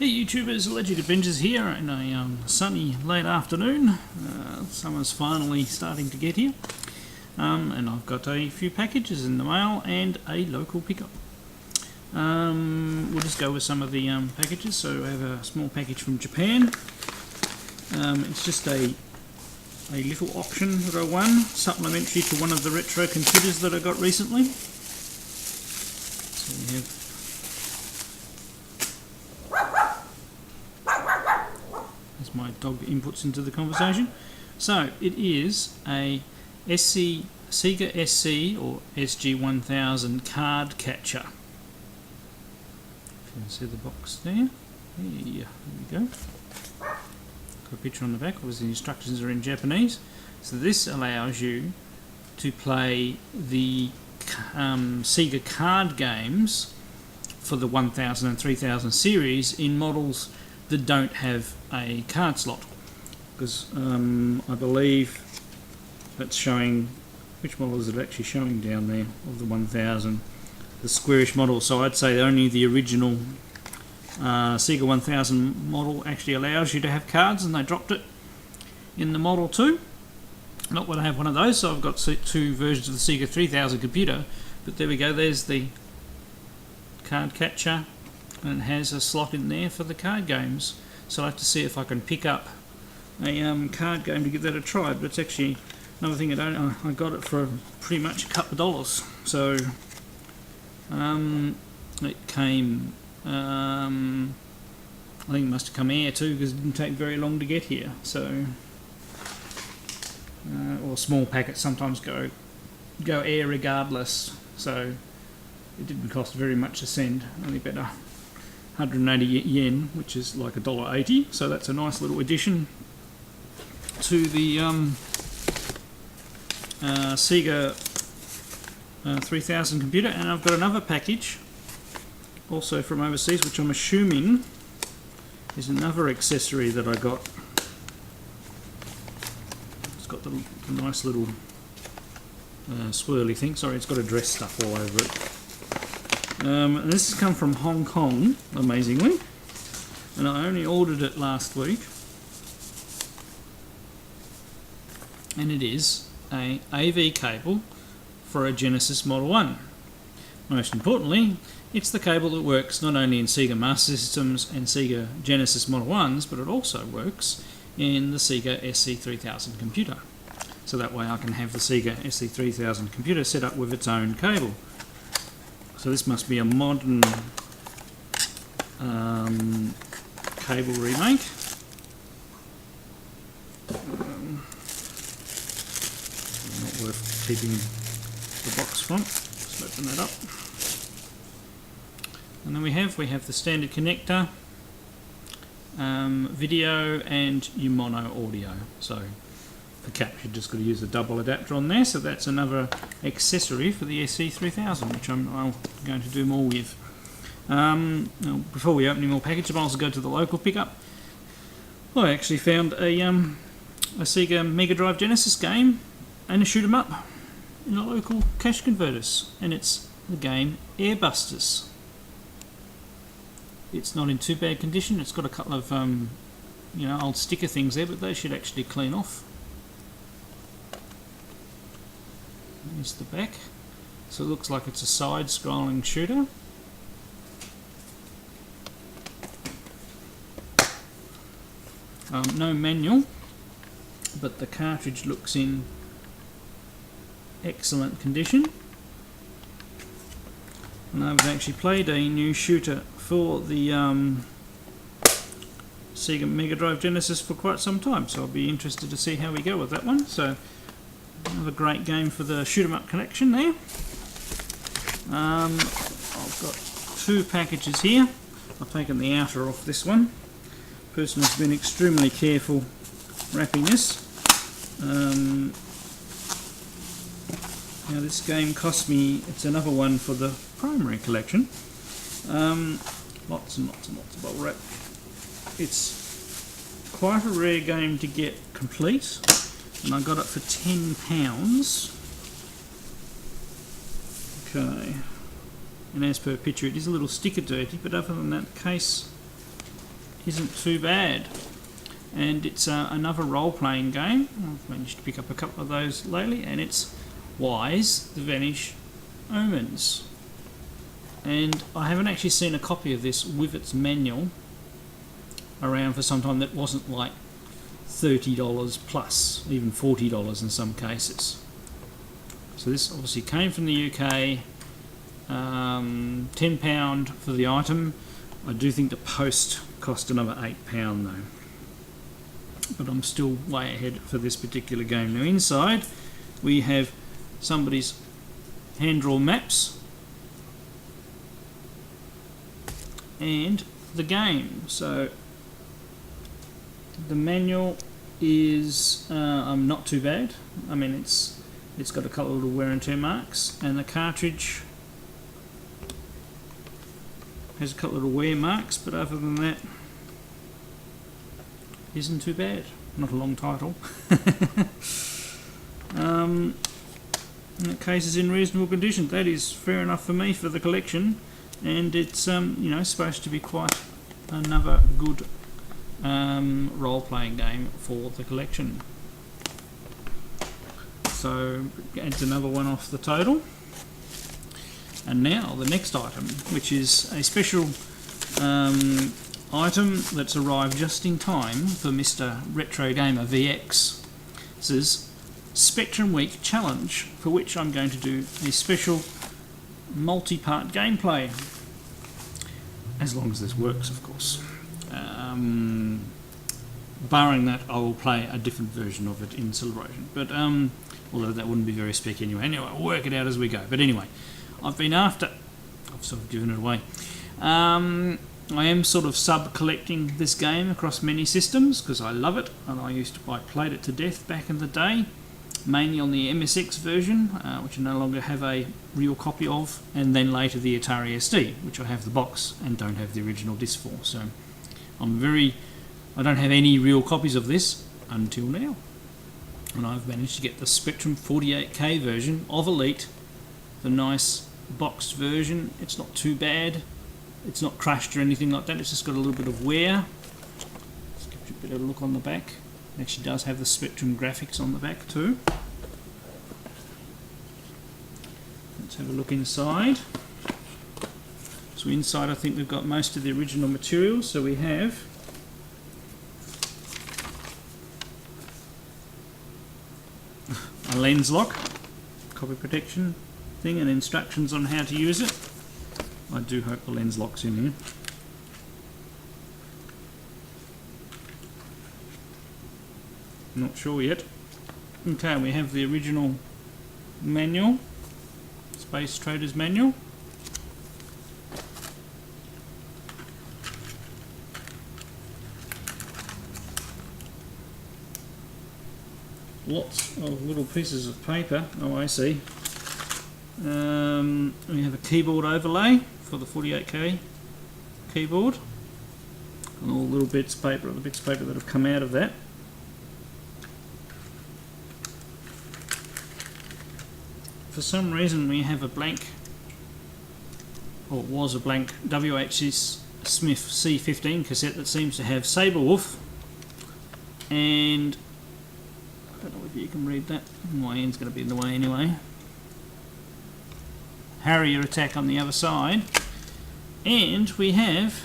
Hey YouTubers, Alleged Adventures here in a sunny late afternoon. Summer's finally starting to get here, and I've got a few packages in the mail and a local pickup. We'll just go with some of the packages. So I have a small package from Japan. It's just a little option that I won, supplementary to one of the retro computers that I got recently. So we have my dog inputs into the conversation. So it is a Sega SC or SG-1000 card catcher. If you can see the box there. There we go. Got a picture on the back. Obviously the instructions are in Japanese. So this allows you to play the Sega card games for the 1000 and 3000 series in models that don't have a card slot, because I believe that's showing, which model is it actually showing down there of the 1000, the squarish model. So I'd say only the original Sega 1000 model actually allows you to have cards, and they dropped it in the Model 2. Not when I have one of those, so I've got two versions of the Sega 3000 computer, but there we go, there's the card catcher, and it has a slot in there for the card games. So I'll have to see if I can pick up a card game to give that a try. But it's actually another thing I got it for pretty much a couple of dollars. So it came, I think it must have come air too, because it didn't take very long to get here. So or small packets sometimes go air regardless. So it didn't cost very much to send, only about 180 yen, which is like $1.80. So that's a nice little addition to the Sega 3000 computer. And I've got another package also from overseas, which I'm assuming is another accessory that I got. It's got the nice little swirly thing. Sorry, it's got address stuff all over it. And this has come from Hong Kong, amazingly, and I only ordered it last week, and it is a AV cable for a Genesis Model 1. Most importantly, it's the cable that works not only in Sega Master Systems and Sega Genesis Model 1s, but it also works in the Sega SC3000 computer. So that way I can have the Sega SC3000 computer set up with its own cable. So this must be a modern cable remake. Not worth keeping the box from. Just open that up. And then we have the standard connector, video and your mono audio. So for capture, just got to use a double adapter on there. So that's another accessory for the SC3000, which I'm going to do more with. Now, before we open any more packages, I'll also go to the local pickup. I actually found a Sega Mega Drive Genesis game and a shoot 'em up in a local cash converters, and it's the game Airbusters. It's not in too bad condition. It's got a couple of old sticker things there, but they should actually clean off. Here's the back. So it looks like it's a side-scrolling shooter. No manual, but the cartridge looks in excellent condition. And I've actually played a new shooter for the Sega Mega Drive Genesis for quite some time, so I'll be interested to see how we go with that one. So another great game for the shoot 'em up collection there. I've got two packages here. I've taken the outer off this one. The person has been extremely careful wrapping this. Now this game cost me, it's another one for the primary collection. Lots and lots and lots of bubble wrap. It's quite a rare game to get complete, and I got it for £10. Okay, and as per picture it is a little sticker dirty, but other than that the case isn't too bad. And it's another role-playing game. I've managed to pick up a couple of those lately, and it's Wise the Vanish Omens. And I haven't actually seen a copy of this with its manual around for some time that wasn't like $30 plus, even $40 in some cases. So this obviously came from the UK, £10 for the item. I do think the post cost another £8 though. But I'm still way ahead for this particular game. Now inside we have somebody's hand-drawn maps and the game. So the manual is not too bad. I mean, it's got a couple of little wear and tear marks, and the cartridge has a couple of little wear marks, but other than that, isn't too bad. Not a long title. In that case, it's in reasonable condition. That is fair enough for me for the collection, and it's you know, supposed to be quite another good role-playing game for the collection. So adds another one off the total. And now the next item, which is a special item that's arrived just in time for Mr. RetrogamerVX. This is Spectrum Week Challenge, for which I'm going to do a special multi-part gameplay, as long as this works, of course. Barring that, I will play a different version of it in celebration, but although that wouldn't be very spec anyway. Anyway, we'll work it out as we go. But anyway, I've sort of given it away. I am sort of sub-collecting this game across many systems because I love it, and I played it to death back in the day, mainly on the MSX version, which I no longer have a real copy of, and then later the Atari ST, which I have the box and don't have the original disc for. So I don't have any real copies of this until now, and I've managed to get the Spectrum 48K version of Elite, the nice boxed version. It's not too bad. It's not crashed or anything like that. It's just got a little bit of wear. Let's give you a bit of a look on the back. It actually does have the Spectrum graphics on the back too. Let's have a look inside. So inside I think we've got most of the original materials. So we have a lens lock, copy protection thing, and instructions on how to use it. I do hope the lens lock's in here. Not sure yet. Okay, we have the original manual, Space Traders manual. Lots of little pieces of paper. Oh, I see. We have a keyboard overlay for the 48K keyboard, and all the little bits of paper, the bits of paper that have come out of that. For some reason we have a blank, or it was a blank, WHC Smith C15 cassette that seems to have Saberwolf, and I don't know if you can read that, my hand's going to be in the way anyway. Harrier attack on the other side, and we have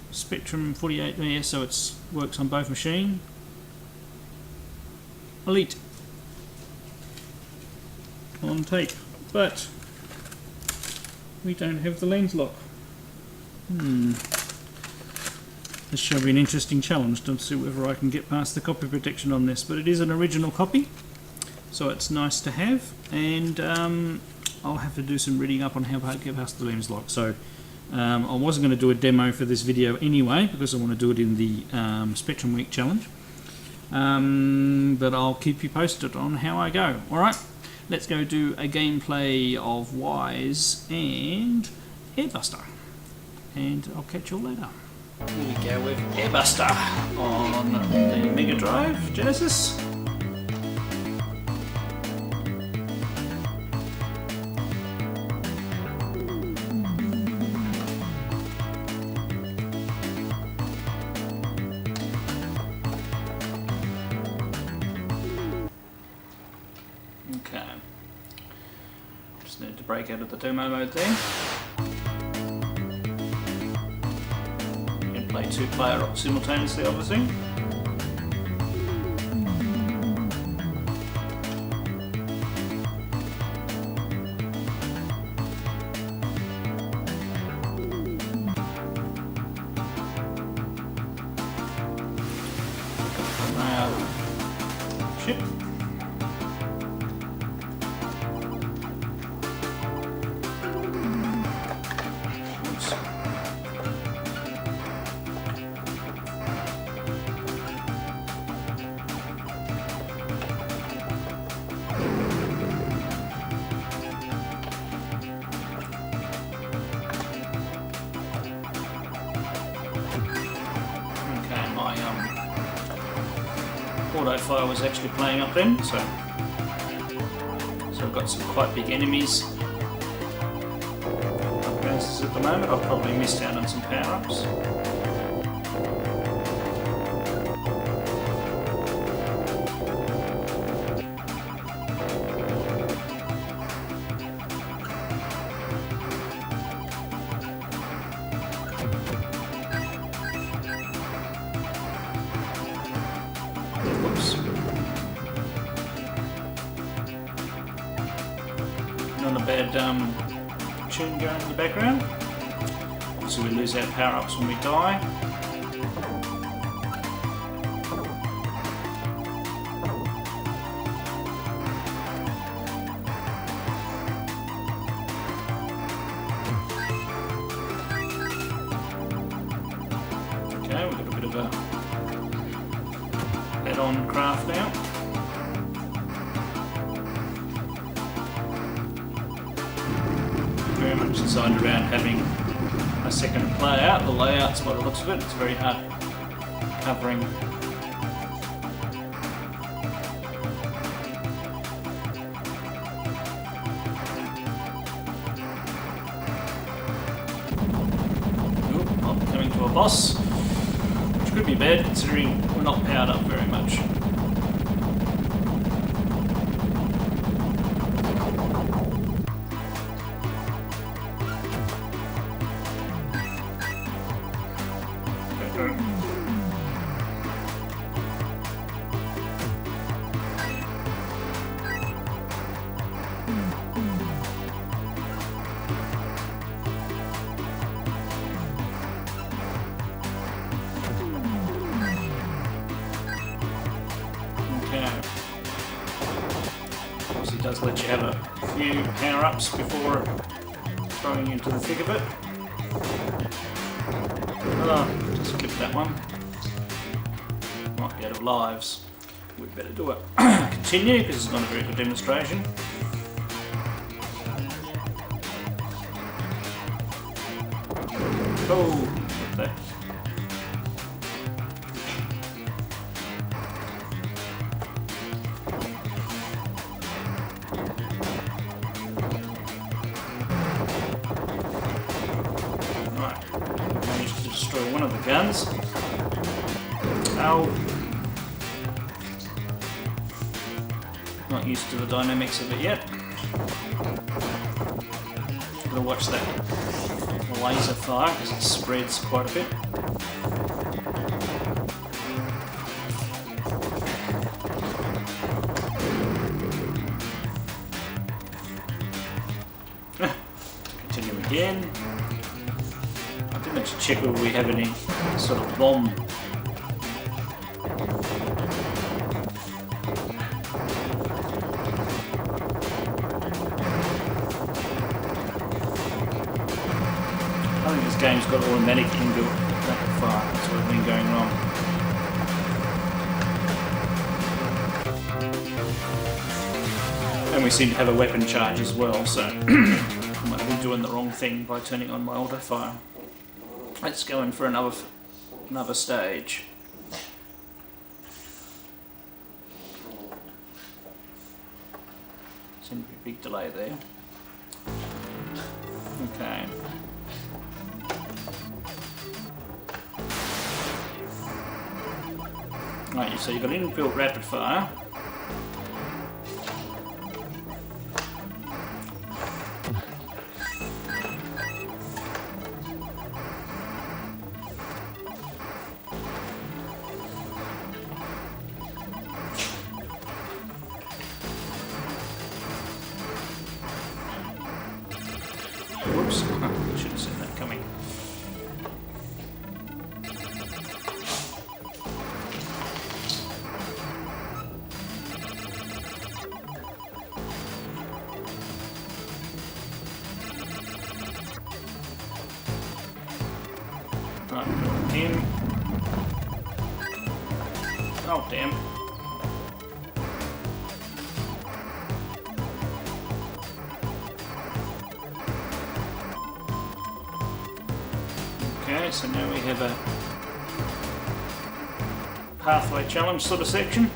Spectrum 48 there, so it works on both machines. Elite on tape, but we don't have the lens lock. This shall be an interesting challenge to see whether I can get past the copy protection on this, but it is an original copy, so it's nice to have, and I'll have to do some reading up on how to get past the lens lock. So I wasn't going to do a demo for this video anyway, because I want to do it in the Spectrum Week Challenge, but I'll keep you posted on how I go. Alright, let's go do a gameplay of Wise and Airbuster, and I'll catch you all later. Here we go with Airbuster on the Mega Drive Genesis. Just need to break out of the demo mode there. You can play 2-player simultaneously, obviously. Ship. Oops. Okay, my auto fire was actually playing up then, so I've got some quite big enemies up against us at the moment. I've probably missed out on some power-ups. Whoops. Not a bad tune going in the background. Obviously we lose our power-ups when we die. Okay, we've got a bit of a add-on craft now. Very much designed around having a second layout. The layout's by the looks of it, it's very hard covering. Oop, I'm coming to a boss, which could be bad considering we're not powered up very much. Obviously it does let you have a few power-ups before throwing you into the thick of it. Just clip that one. Might be out of lives. We'd better do it. Continue, because it's not a very good demonstration. Oh, what the? Managed to destroy one of the guns. Ow. Not used to the dynamics of it yet. Gotta watch that laser fire because it spreads quite a bit. Continue again. I think I should check whether we have any sort of bomb. I think this game's got automatic inbuilt rapid fire. That's what's been going wrong. And we seem to have a weapon charge as well, so I might be doing the wrong thing by turning on my auto fire. Let's go in for another stage. Seems to be a big delay there. Okay. Right, so you've got inbuilt rapid fire. Oops, I should have seen that coming. Right, in. Oh, damn. Okay, so now we have a pathway challenge sort of section.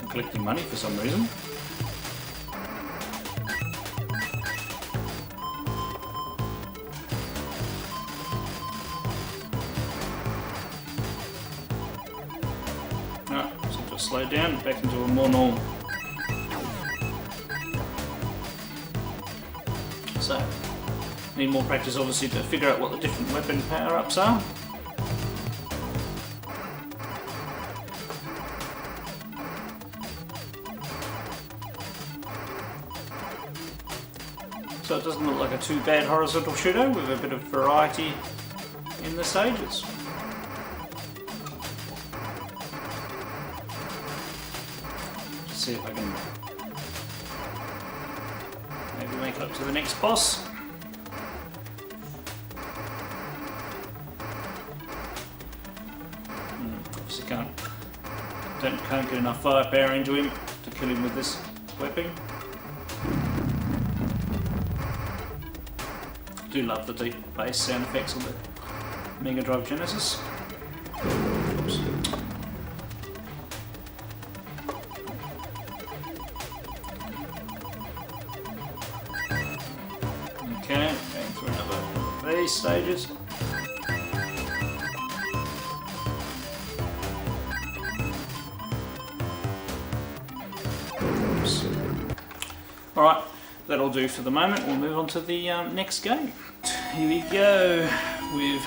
I'm collecting money for some reason. Alright, so just slow down, back into a more normal. So, need more practice obviously to figure out what the different weapon power-ups are. So it doesn't look like a too bad horizontal shooter with a bit of variety in the stages. Let's see if I can maybe make it up to the next boss. Obviously can't get enough firepower into him to kill him with this weapon. I do love the deep bass sound effects on the Mega Drive Genesis. Oops. Okay, going through another one of these stages. Oops. Alright, that'll do for the moment. We'll move on to the next game. Here we go with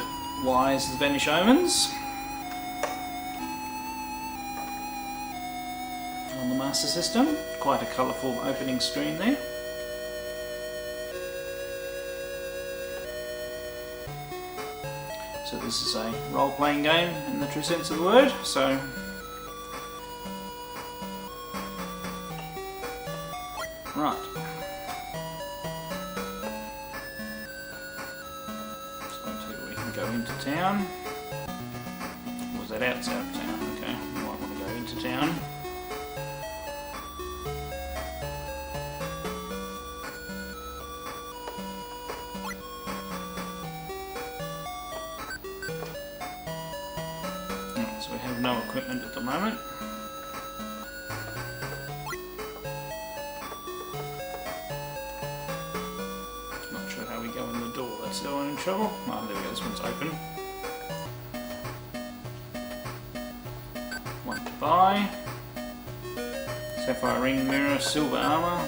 Wise the Vanish Omens on the Master System. Quite a colourful opening screen there. So this is a role-playing game in the true sense of the word. So right. Go into town. Or was that outside of town? Okay, you might want to go into town. Right, so we have no equipment at the moment. Still in trouble? Oh, there we go, this one's open. One to buy. Sapphire ring, mirror, silver armour.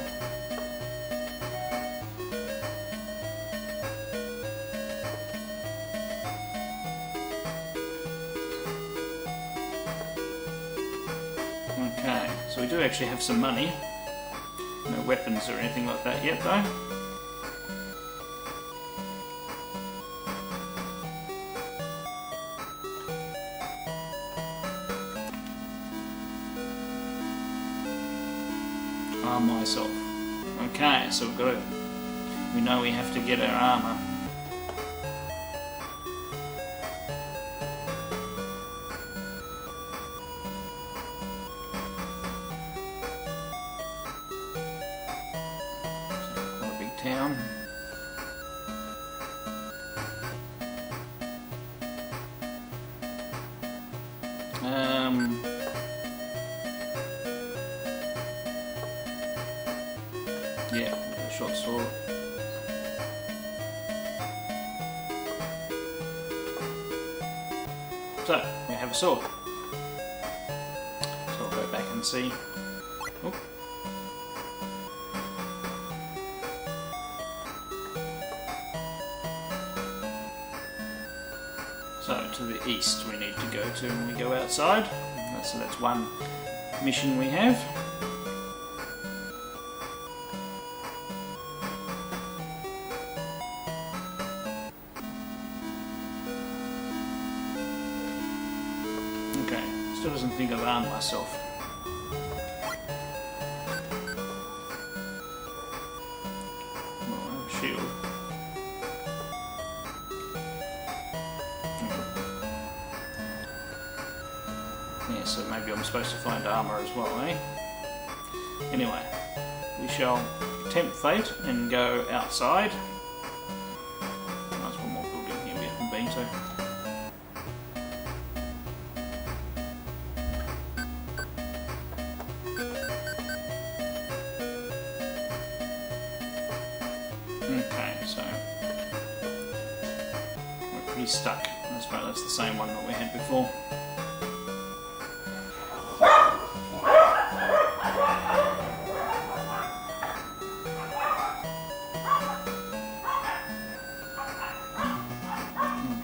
Okay, so we do actually have some money. No weapons or anything like that yet though. Arm myself. Okay, so we've got to. We know we have to get our armour. So quite a big town. Yeah, a short sword. So, we have a sword. So I'll go back and see. Oop. So, to the east we need to go to when we go outside. So that's one mission we have. think I've armed myself. Oh, shield. Yeah, so maybe I'm supposed to find armour as well, eh? Anyway, we shall tempt fate and go outside. There's one more building here we haven't been to. Okay, so we're pretty stuck. I suppose that's the same one that we had before.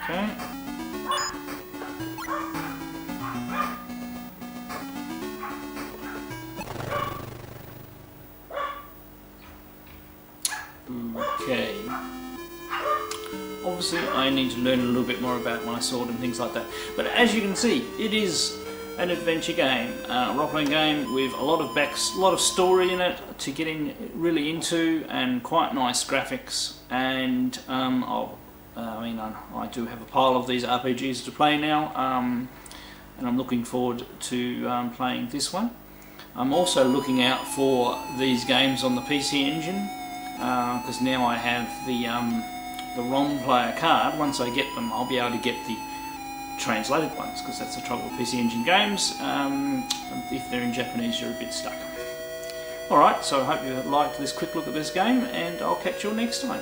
Okay. Okay. Obviously I need to learn a little bit more about my sword and things like that. But as you can see, it is an adventure game, role-playing game with a lot of story in it to get really into, and quite nice graphics. And I do have a pile of these RPGs to play now, and I'm looking forward to playing this one. I'm also looking out for these games on the PC Engine, because now I have the ROM player card. Once I get them, I'll be able to get the translated ones, because that's the trouble with PC Engine games. If they're in Japanese, you're a bit stuck. Alright, so I hope you liked this quick look at this game, and I'll catch you all next time.